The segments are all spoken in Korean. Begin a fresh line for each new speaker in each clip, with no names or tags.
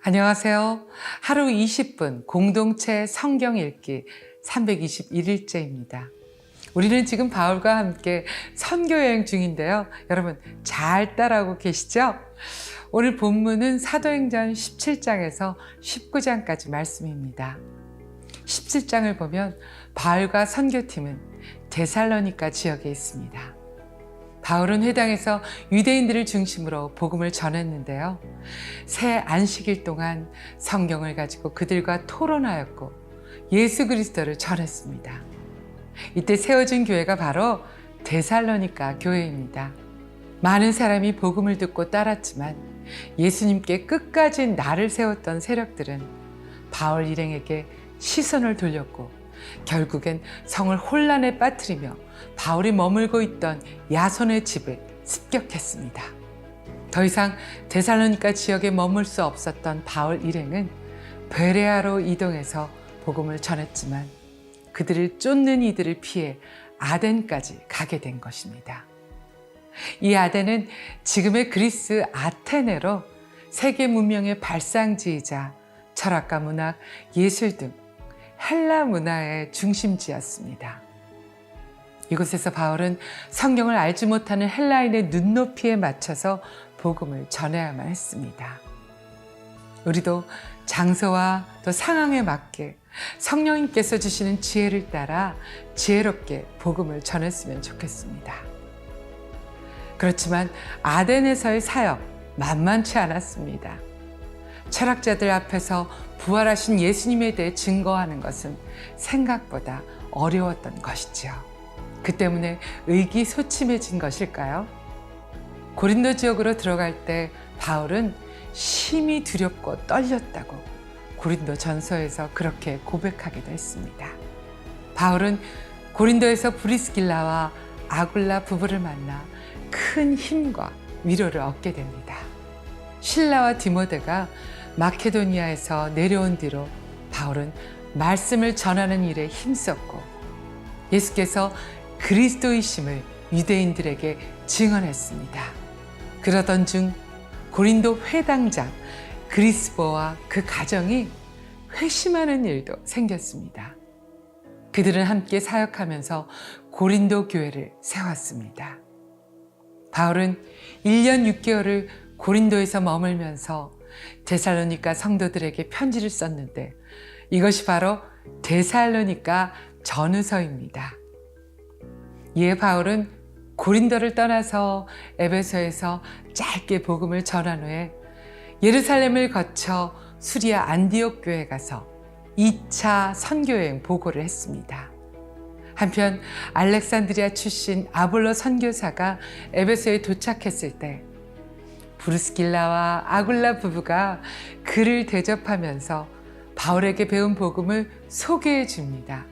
안녕하세요. 하루 20분 공동체 성경 읽기 321일째입니다. 우리는 지금 바울과 함께 선교여행 중인데요. 여러분 잘 따라오고 계시죠? 오늘 본문은 사도행전 17장에서 19장까지 말씀입니다. 17장을 보면 바울과 선교팀은 데살로니가 지역에 있습니다. 바울은 회당에서 유대인들을 중심으로 복음을 전했는데요. 새 안식일 동안 성경을 가지고 그들과 토론하였고 예수 그리스도를 전했습니다. 이때 세워진 교회가 바로 데살로니가 교회입니다. 많은 사람이 복음을 듣고 따랐지만 예수님께 끝까지 날을 세웠던 세력들은 바울 일행에게 시선을 돌렸고 결국엔 성을 혼란에 빠뜨리며 바울이 머물고 있던 야손의 집을 습격했습니다. 더 이상 데살로니가 지역에 머물 수 없었던 바울 일행은 베레아로 이동해서 복음을 전했지만 그들을 쫓는 이들을 피해 아덴까지 가게 된 것입니다. 이 아덴은 지금의 그리스 아테네로 세계 문명의 발상지이자 철학과 문학, 예술 등 헬라 문화의 중심지였습니다. 이곳에서 바울은 성경을 알지 못하는 헬라인의 눈높이에 맞춰서 복음을 전해야만 했습니다. 우리도 장소와 또 상황에 맞게 성령님께서 주시는 지혜를 따라 지혜롭게 복음을 전했으면 좋겠습니다. 그렇지만 아덴에서의 사역 만만치 않았습니다. 철학자들 앞에서 부활하신 예수님에 대해 증거하는 것은 생각보다 어려웠던 것이지요. 그 때문에 의기소침해진 것일까요? 고린도 지역으로 들어갈 때 바울은 심히 두렵고 떨렸다고 고린도 전서에서 그렇게 고백하기도 했습니다. 바울은 고린도에서 브리스길라와 아굴라 부부를 만나 큰 힘과 위로를 얻게 됩니다. 실라와 디모데가 마케도니아에서 내려온 뒤로 바울은 말씀을 전하는 일에 힘썼고 예수께서 그리스도이심을 유대인들에게 증언했습니다. 그러던 중 고린도 회당장 그리스보와 그 가정이 회심하는 일도 생겼습니다. 그들은 함께 사역하면서 고린도 교회를 세웠습니다. 바울은 1년 6개월을 고린도에서 머물면서 데살로니가 성도들에게 편지를 썼는데 이것이 바로 데살로니가 전후서입니다. 이에 바울은 고린도를 떠나서 에베소에서 짧게 복음을 전한 후에 예루살렘을 거쳐 수리아 안디옥 교회에 가서 2차 선교여행 보고를 했습니다. 한편 알렉산드리아 출신 아볼로 선교사가 에베소에 도착했을 때 브루스길라와 아굴라 부부가 그를 대접하면서 바울에게 배운 복음을 소개해 줍니다.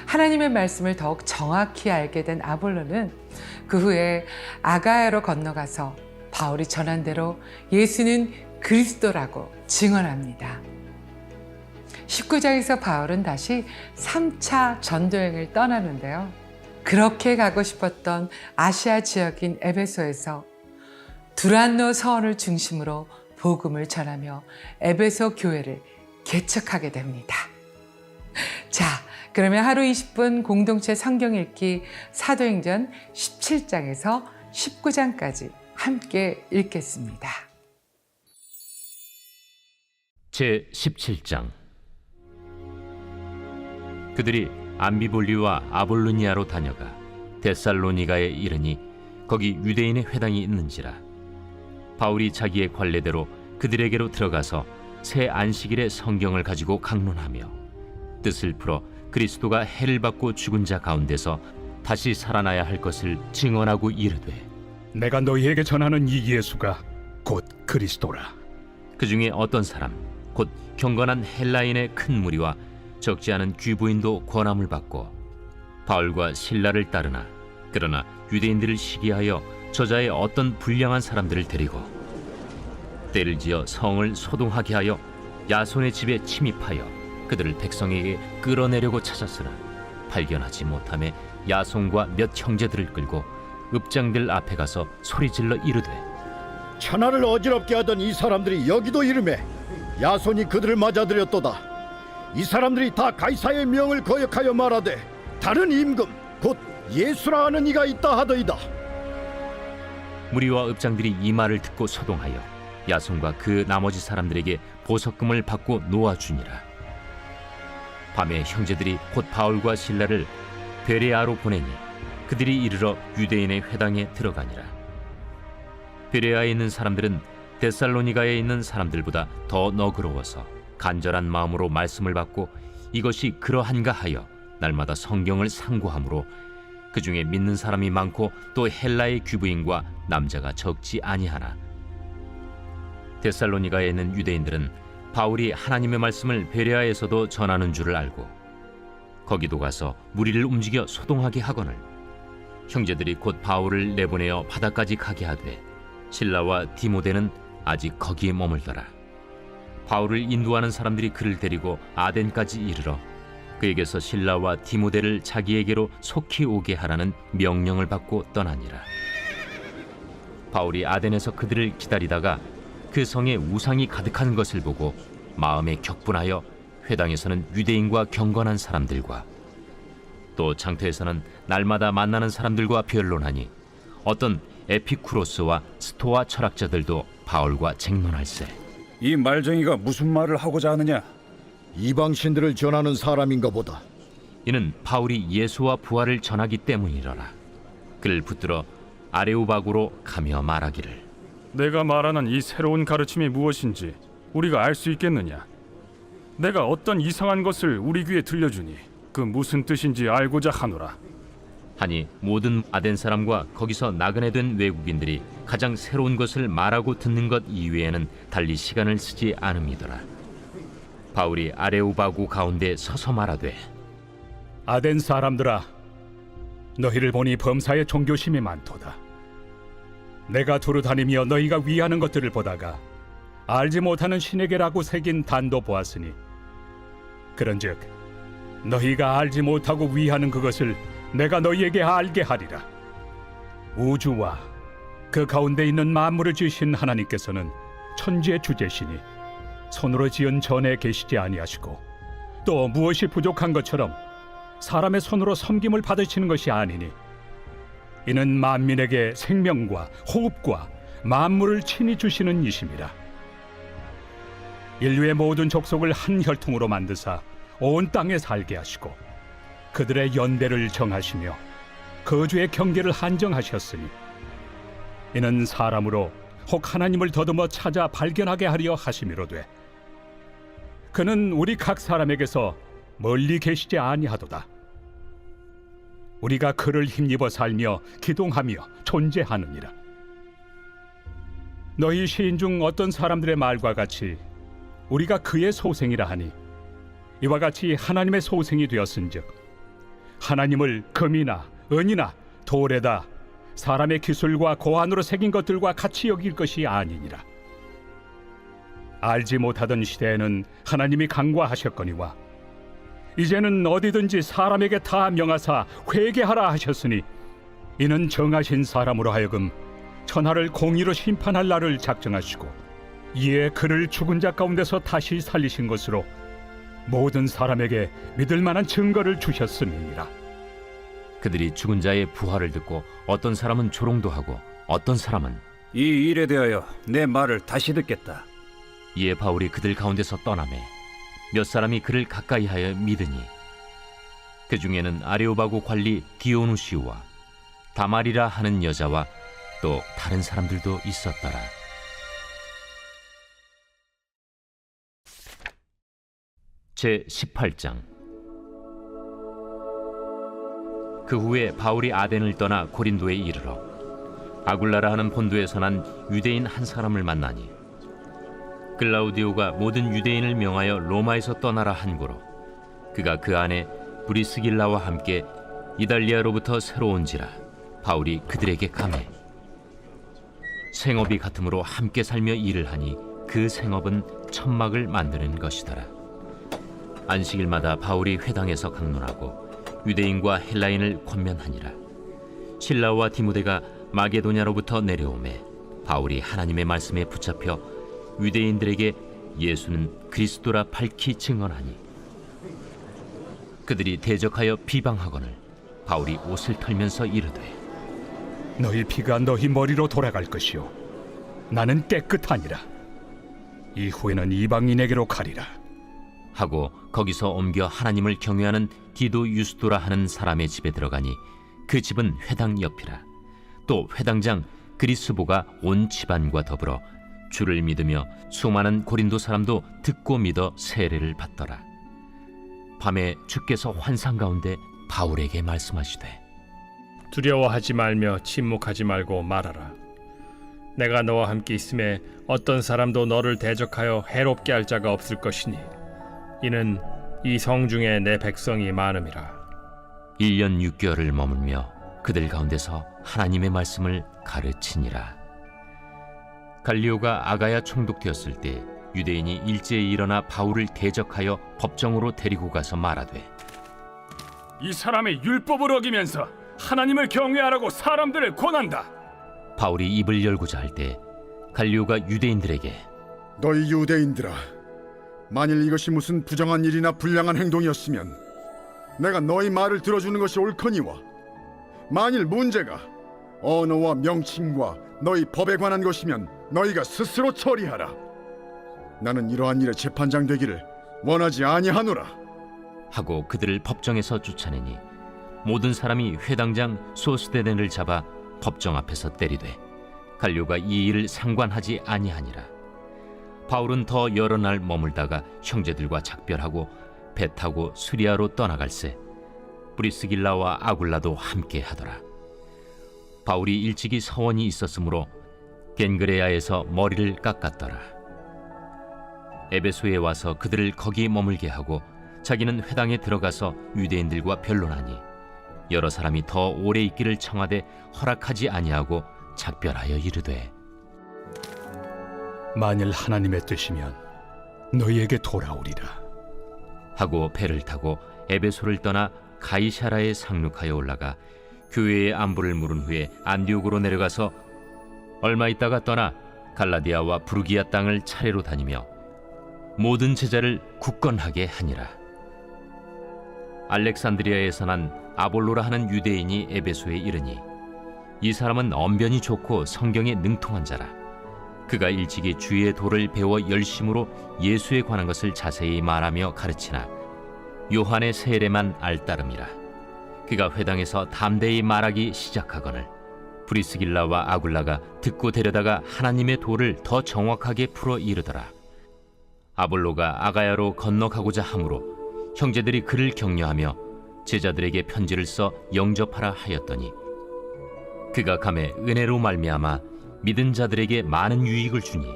하나님의 말씀을 더욱 정확히 알게 된 아볼로는 그 후에 아가야로 건너가서 바울이 전한 대로 예수는 그리스도라고 증언합니다. 19장에서 바울은 다시 3차 전도여행을 떠나는데요. 그렇게 가고 싶었던 아시아 지역인 에베소에서 두란노 서원을 중심으로 복음을 전하며 에베소 교회를 개척하게 됩니다. 자, 그러면 하루 20분 공동체 성경 읽기 사도행전 17장에서 19장까지 함께 읽겠습니다.
제 17장. 그들이 암비볼리와 아볼로니아로 다녀가 데살로니가에 이르니 거기 유대인의 회당이 있는지라. 바울이 자기의 관례대로 그들에게로 들어가서 새 안식일에 성경을 가지고 강론하며 뜻을 풀어 그리스도가 해를 받고 죽은 자 가운데서 다시 살아나야 할 것을 증언하고 이르되
내가 너희에게 전하는 이 예수가 곧 그리스도라.
그 중에 어떤 사람 곧 경건한 헬라인의 큰 무리와 적지 않은 귀부인도 권함을 받고 바울과 실라를 따르나 그러나 유대인들을 시기하여 저자의 어떤 불량한 사람들을 데리고 때를 지어 성을 소동하게 하여 야손의 집에 침입하여 그들을 백성에게 끌어내려고 찾았으나 발견하지 못하매 야손과 몇 형제들을 끌고 읍장들 앞에 가서 소리질러 이르되
천하를 어지럽게 하던 이 사람들이 여기도 이름에 야손이 그들을 맞아들였도다. 이 사람들이 다 가이사의 명을 거역하여 말하되 다른 임금 곧 예수라 하는 이가 있다 하더이다.
무리와 읍장들이 이 말을 듣고 소동하여 야손과 그 나머지 사람들에게 보석금을 받고 놓아주니라. 밤에 형제들이 곧 바울과 실라를 베레아로 보내니 그들이 이르러 유대인의 회당에 들어가니라. 베레아에 있는 사람들은 데살로니가에 있는 사람들보다 더 너그러워서 간절한 마음으로 말씀을 받고 이것이 그러한가 하여 날마다 성경을 상고하므로 그 중에 믿는 사람이 많고 또 헬라의 귀부인과 남자가 적지 아니하나 데살로니가에 있는 유대인들은 바울이 하나님의 말씀을 베레아에서도 전하는 줄을 알고 거기도 가서 무리를 움직여 소동하게 하거늘 형제들이 곧 바울을 내보내어 바다까지 가게 하되 실라와 디모데는 아직 거기에 머물더라. 바울을 인도하는 사람들이 그를 데리고 아덴까지 이르러 그에게서 실라와 디모데를 자기에게로 속히 오게 하라는 명령을 받고 떠나니라. 바울이 아덴에서 그들을 기다리다가 그 성에 우상이 가득한 것을 보고 마음에 격분하여 회당에서는 유대인과 경건한 사람들과 또 장터에서는 날마다 만나는 사람들과 변론하니 어떤 에피쿠로스와 스토아 철학자들도 바울과 쟁론할세.
이 말쟁이가 무슨 말을 하고자 하느냐?
이방신들을 전하는 사람인가 보다.
이는 바울이 예수와 부활을 전하기 때문이러라. 그를 붙들어 아레오바구로 가며 말하기를
내가 말하는 이 새로운 가르침이 무엇인지 우리가 알 수 있겠느냐? 내가 어떤 이상한 것을 우리 귀에 들려주니 그 무슨 뜻인지 알고자 하노라.
하니 모든 아덴 사람과 거기서 나그네 된 외국인들이 가장 새로운 것을 말하고 듣는 것 이외에는 달리 시간을 쓰지 않음이더라. 바울이 아레오바구 가운데 서서 말하되
아덴 사람들아, 너희를 보니 범사에 종교심이 많도다. 내가 두루 다니며 너희가 위하는 것들을 보다가 알지 못하는 신에게라고 새긴 단도 보았으니 그런즉 너희가 알지 못하고 위하는 그것을 내가 너희에게 알게 하리라. 우주와 그 가운데 있는 만물을 지으신 하나님께서는 천지의 주제시니 손으로 지은 전에 계시지 아니하시고 또 무엇이 부족한 것처럼 사람의 손으로 섬김을 받으시는 것이 아니니 이는 만민에게 생명과 호흡과 만물을 친히 주시는 이심이라. 인류의 모든 족속을 한 혈통으로 만드사 온 땅에 살게 하시고 그들의 연대를 정하시며 거주의 경계를 한정하셨으니 이는 사람으로 혹 하나님을 더듬어 찾아 발견하게 하려 하심이로되 그는 우리 각 사람에게서 멀리 계시지 아니하도다. 우리가 그를 힘입어 살며 기동하며 존재하느니라. 너희 시인 중 어떤 사람들의 말과 같이 우리가 그의 소생이라 하니 이와 같이 하나님의 소생이 되었은즉 하나님을 금이나 은이나 돌에다 사람의 기술과 고안으로 새긴 것들과 같이 여길 것이 아니니라. 알지 못하던 시대에는 하나님이 강구하셨거니와 이제는 어디든지 사람에게 다 명하사 회개하라 하셨으니 이는 정하신 사람으로 하여금 천하를 공의로 심판할 날을 작정하시고 이에 그를 죽은 자 가운데서 다시 살리신 것으로 모든 사람에게 믿을 만한 증거를 주셨음이니라.
그들이 죽은 자의 부활을 듣고 어떤 사람은 조롱도 하고 어떤 사람은
이 일에 대하여 내 말을 다시 듣겠다.
이에 바울이 그들 가운데서 떠나매 몇 사람이 그를 가까이하여 믿으니 그 중에는 아레오바구 관리 디오누시우와 다말이라 하는 여자와 또 다른 사람들도 있었더라. 제 18장. 그 후에 바울이 아덴을 떠나 고린도에 이르러 아굴라라 하는 본도에서 난 유대인 한 사람을 만나니 글라우디오가 모든 유대인을 명하여 로마에서 떠나라 한 고로 그가 그 안에 브리스길라와 함께 이달리아로부터 새로 온지라 바울이 그들에게 가매 생업이 같으므로 함께 살며 일을 하니 그 생업은 천막을 만드는 것이더라. 안식일마다 바울이 회당에서 강론하고 유대인과 헬라인을 권면하니라. 실라와 디모데가 마게도냐로부터 내려오매 바울이 하나님의 말씀에 붙잡혀 유대인들에게 예수는 그리스도라 밝히 증언하니 그들이 대적하여 비방하거늘 바울이 옷을 털면서 이르되
너희 피가 너희 머리로 돌아갈 것이요 나는 깨끗하니라. 이후에는 이방인에게로 가리라.
하고 거기서 옮겨 하나님을 경외하는 디도 유스도라 하는 사람의 집에 들어가니 그 집은 회당 옆이라. 또 회당장 그리스보가 온 집안과 더불어 주를 믿으며 수많은 고린도 사람도 듣고 믿어 세례를 받더라. 밤에 주께서 환상 가운데 바울에게 말씀하시되
두려워하지 말며 침묵하지 말고 말하라. 내가 너와 함께 있음에 어떤 사람도 너를 대적하여 해롭게 할 자가 없을 것이니 이는 이 성 중에 내 백성이 많음이라.
1년 6개월을 머물며 그들 가운데서 하나님의 말씀을 가르치니라. 갈리오가 아가야 총독되었을 때 유대인이 일제히 일어나 바울을 대적하여 법정으로 데리고 가서 말하되
이 사람의 율법을 어기면서 하나님을 경외하라고 사람들을 권한다.
바울이 입을 열고자 할 때 갈리오가 유대인들에게
너희 유대인들아, 만일 이것이 무슨 부정한 일이나 불량한 행동이었으면 내가 너희 말을 들어주는 것이 옳거니와 만일 문제가 언어와 명칭과 너희 법에 관한 것이면 너희가 스스로 처리하라. 나는 이러한 일에 재판장 되기를 원하지 아니하노라.
하고 그들을 법정에서 쫓아내니 모든 사람이 회당장 소스데넨을 잡아 법정 앞에서 때리되 갈리오가 이 일을 상관하지 아니하니라. 바울은 더 여러 날 머물다가 형제들과 작별하고 배 타고 수리아로 떠나갈새 브리스길라와 아굴라도 함께 하더라. 바울이 일찍이 서원이 있었으므로 겐그레아에서 머리를 깎았더라. 에베소에 와서 그들을 거기 머물게 하고 자기는 회당에 들어가서 유대인들과 변론하니 여러 사람이 더 오래 있기를 청하되 허락하지 아니하고 작별하여 이르되
만일 하나님의 뜻이면 너희에게 돌아오리라.
하고 배를 타고 에베소를 떠나 가이사라에 상륙하여 올라가 교회의 안부를 물은 후에 안디옥으로 내려가서 얼마 있다가 떠나 갈라디아와 부르기아 땅을 차례로 다니며 모든 제자를 굳건하게 하니라. 알렉산드리아에서 난 아볼로라 하는 유대인이 에베소에 이르니 이 사람은 언변이 좋고 성경에 능통한 자라. 그가 일찍이 주의 도를 배워 열심으로 예수에 관한 것을 자세히 말하며 가르치나 요한의 세례만 알따름이라. 그가 회당에서 담대히 말하기 시작하거늘 브리스길라와 아굴라가 듣고 데려다가 하나님의 도를 더 정확하게 풀어 이르더라. 아볼로가 아가야로 건너가고자 하므로 형제들이 그를 격려하며 제자들에게 편지를 써 영접하라 하였더니 그가 감에 은혜로 말미암아 믿은 자들에게 많은 유익을 주니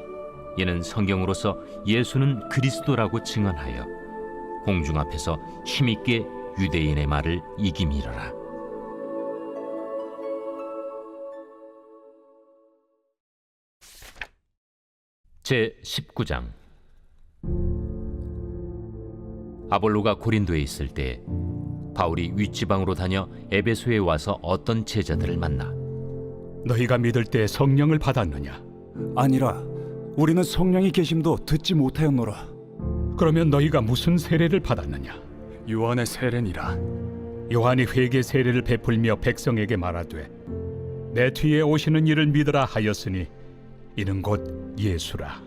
이는 성경으로서 예수는 그리스도라고 증언하여 공중 앞에서 힘있게 유대인의 말을 이기미러라. 제 19장. 아볼로가 고린도에 있을 때 바울이 윗지방으로 다녀 에베소에 와서 어떤 제자들을 만나
너희가 믿을 때 성령을 받았느냐?
아니라 우리는 성령이 계심도 듣지 못하였노라.
그러면 너희가 무슨 세례를 받았느냐?
요한의 세례니라.
요한이 회개 세례를 베풀며 백성에게 말하되 내 뒤에 오시는 이를 믿으라 하였으니 이는 곧 예수라.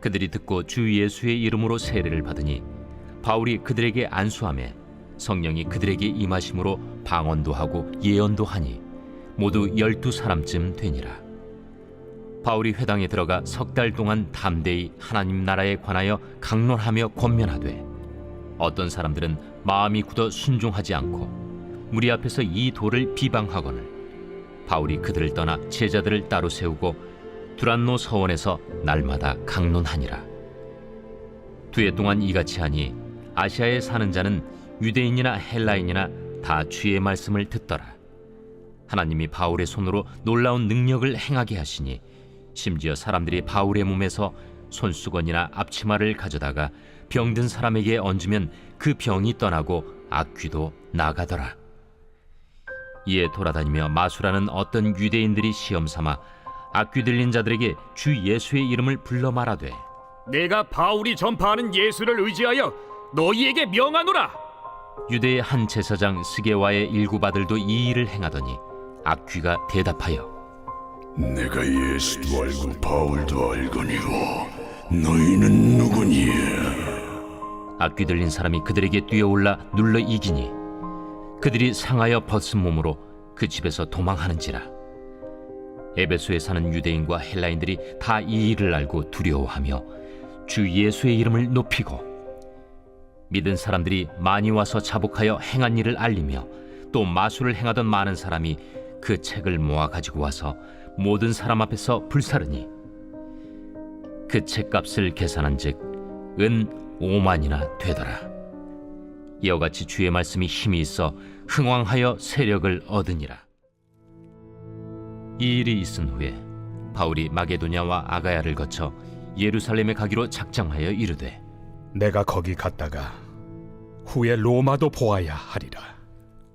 그들이 듣고 주 예수의 이름으로 세례를 받으니 바울이 그들에게 안수하며 성령이 그들에게 임하심으로 방언도 하고 예언도 하니 모두 12사람쯤 되니라. 바울이 회당에 들어가 석 달 동안 담대히 하나님 나라에 관하여 강론하며 권면하되 어떤 사람들은 마음이 굳어 순종하지 않고 무리 앞에서 이 도를 비방하거늘 바울이 그들을 떠나 제자들을 따로 세우고 두란노 서원에서 날마다 강론하니라. 2해 동안 이같이 하니 아시아에 사는 자는 유대인이나 헬라인이나 다 주의 말씀을 듣더라. 하나님이 바울의 손으로 놀라운 능력을 행하게 하시니 심지어 사람들이 바울의 몸에서 손수건이나 앞치마를 가져다가 병든 사람에게 얹으면 그 병이 떠나고 악귀도 나가더라. 이에 돌아다니며 마수라는 어떤 유대인들이 시험 삼아 악귀 들린 자들에게 주 예수의 이름을 불러 말하되
내가 바울이 전파하는 예수를 의지하여 너희에게 명하노라.
유대의 한 제사장 스게와의 일곱 아들도 이 일을 행하더니 악귀가 대답하여
내가 예수도 알고 바울도 알거니와 너희는 누구니?
악귀 들린 사람이 그들에게 뛰어올라 눌러 이기니 그들이 상하여 벗은 몸으로 그 집에서 도망하는지라. 에베소에 사는 유대인과 헬라인들이 다 이 일을 알고 두려워하며 주 예수의 이름을 높이고 믿은 사람들이 많이 와서 자복하여 행한 일을 알리며 또 마술을 행하던 많은 사람이 그 책을 모아 가지고 와서 모든 사람 앞에서 불사르니 그 책값을 계산한즉 은 5만이나 되더라. 이와 같이 주의 말씀이 힘이 있어 흥왕하여 세력을 얻으니라. 이 일이 있은 후에 바울이 마게도냐와 아가야를 거쳐 예루살렘에 가기로 작정하여 이르되
내가 거기 갔다가 후에 로마도 보아야 하리라.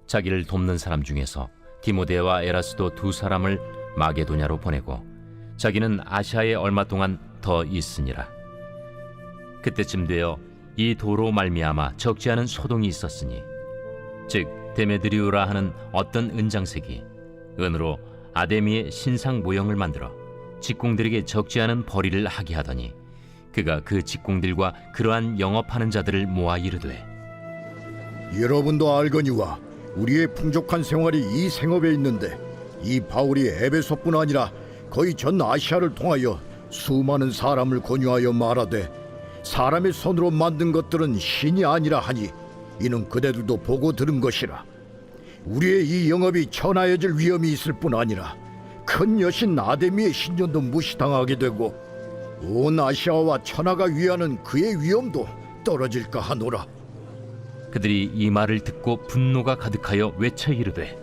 자기를 돕는 사람 중에서 디모데와 에라스도 두 사람을 마게도냐로 보내고 자기는 아시아에 얼마 동안 더 있으니라. 그때쯤 되어 이 도로 말미암아 적지 않은 소동이 있었으니 즉 데메드리오라 하는 어떤 은장색이 은으로 아데미의 신상 모형을 만들어 직공들에게 적지 않은 벌이를 하게 하더니 그가 그 직공들과 그러한 영업하는 자들을 모아 이르되
여러분도 알거니와 우리의 풍족한 생활이 이 생업에 있는데 이 바울이 에베소뿐 아니라 거의 전 아시아를 통하여 수많은 사람을 권유하여 말하되 사람의 손으로 만든 것들은 신이 아니라 하니 이는 그대들도 보고 들은 것이라. 우리의 이 영업이 천하여질 위험이 있을 뿐 아니라 큰 여신 아데미의 신전도 무시당하게 되고 온 아시아와 천하가 위하는 그의 위엄도 떨어질까 하노라.
그들이 이 말을 듣고 분노가 가득하여 외쳐 이르되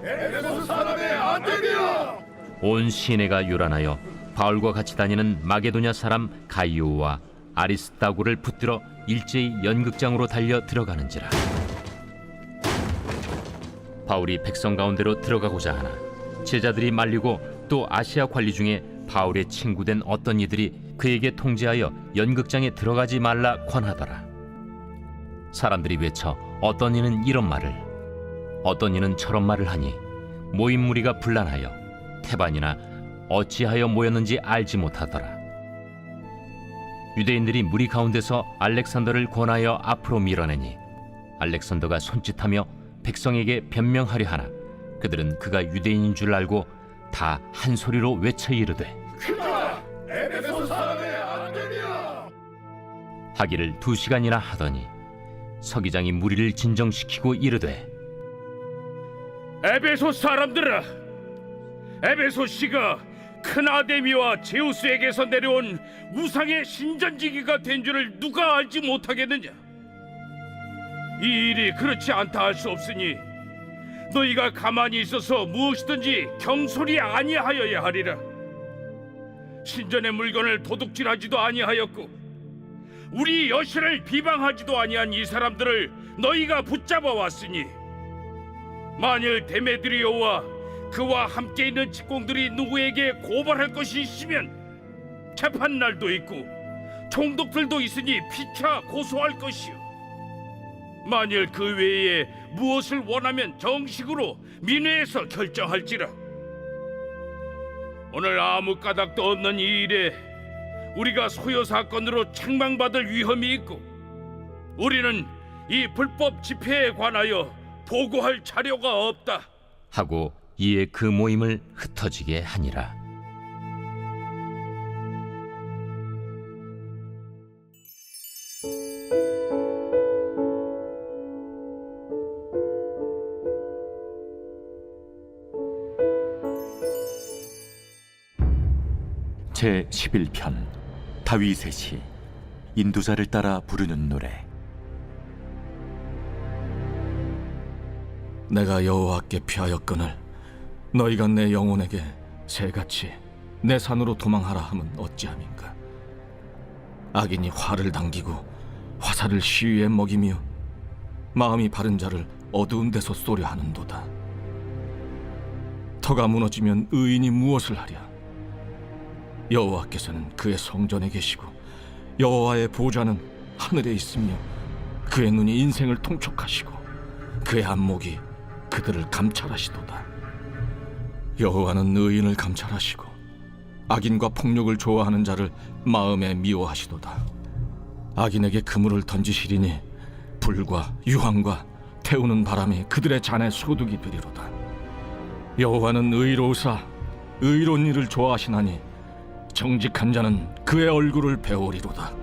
에베소 사람의 아데미야!
온 시내가 요란하여 바울과 같이 다니는 마게도냐 사람 가이오와 아리스다고를 붙들어 일제히 연극장으로 달려 들어가는지라. 바울이 백성 가운데로 들어가고자 하나 제자들이 말리고 또 아시아 관리 중에 바울의 친구된 어떤 이들이 그에게 통제하여 연극장에 들어가지 말라 권하더라. 사람들이 외쳐 어떤 이는 이런 말을 어떤 이는 저런 말을 하니 모인 무리가 분란하여 태반이나 어찌하여 모였는지 알지 못하더라. 유대인들이 무리 가운데서 알렉산더를 권하여 앞으로 밀어내니 알렉산더가 손짓하며 백성에게 변명하려 하나 그들은 그가 유대인인 줄 알고 다 한 소리로 외쳐 이르되
에베소 사람의 아데미야!
하기를 2시간이나 하더니 서기장이 무리를 진정시키고 이르되
에베소 사람들아, 에베소 씨가 큰 아데미와 제우스에게서 내려온 우상의 신전지기가 된 줄을 누가 알지 못하겠느냐? 이 일이 그렇지 않다 할 수 없으니 너희가 가만히 있어서 무엇이든지 경솔이 아니하여야 하리라. 신전의 물건을 도둑질하지도 아니하였고 우리 여신을 비방하지도 아니한 이 사람들을 너희가 붙잡아 왔으니 만일 데메드리오와 그와 함께 있는 직공들이 누구에게 고발할 것이 있으면 재판날도 있고 총독들도 있으니 피차 고소할 것이요 만일 그 외에 무엇을 원하면 정식으로 민회에서 결정할지라. 오늘 아무 까닭도 없는 이 일에 우리가 소요 사건으로 책망받을 위험이 있고 우리는 이 불법 집회에 관하여 보고할 자료가 없다
하고 이에 그 모임을 흩어지게 하니라.
제 11편 다윗의 시 인도자를 따라 부르는 노래.
내가 여호와께 피하였거늘 너희가 내 영혼에게 새같이 내 산으로 도망하라 함은 어찌함인가. 악인이 화를 당기고 화살을 시위에 먹이며 마음이 바른 자를 어두운 데서 쏘려 하는도다. 터가 무너지면 의인이 무엇을 하랴. 여호와께서는 그의 성전에 계시고 여호와의 보좌는 하늘에 있으며 그의 눈이 인생을 통촉하시고 그의 안목이 그들을 감찰하시도다. 여호와는 의인을 감찰하시고 악인과 폭력을 좋아하는 자를 마음에 미워하시도다. 악인에게 그물을 던지시리니 불과 유황과 태우는 바람이 그들의 잔에 소득이 되리로다. 여호와는 의로우사 의로운 일을 좋아하시나니 정직한 자는 그의 얼굴을 배우리로다.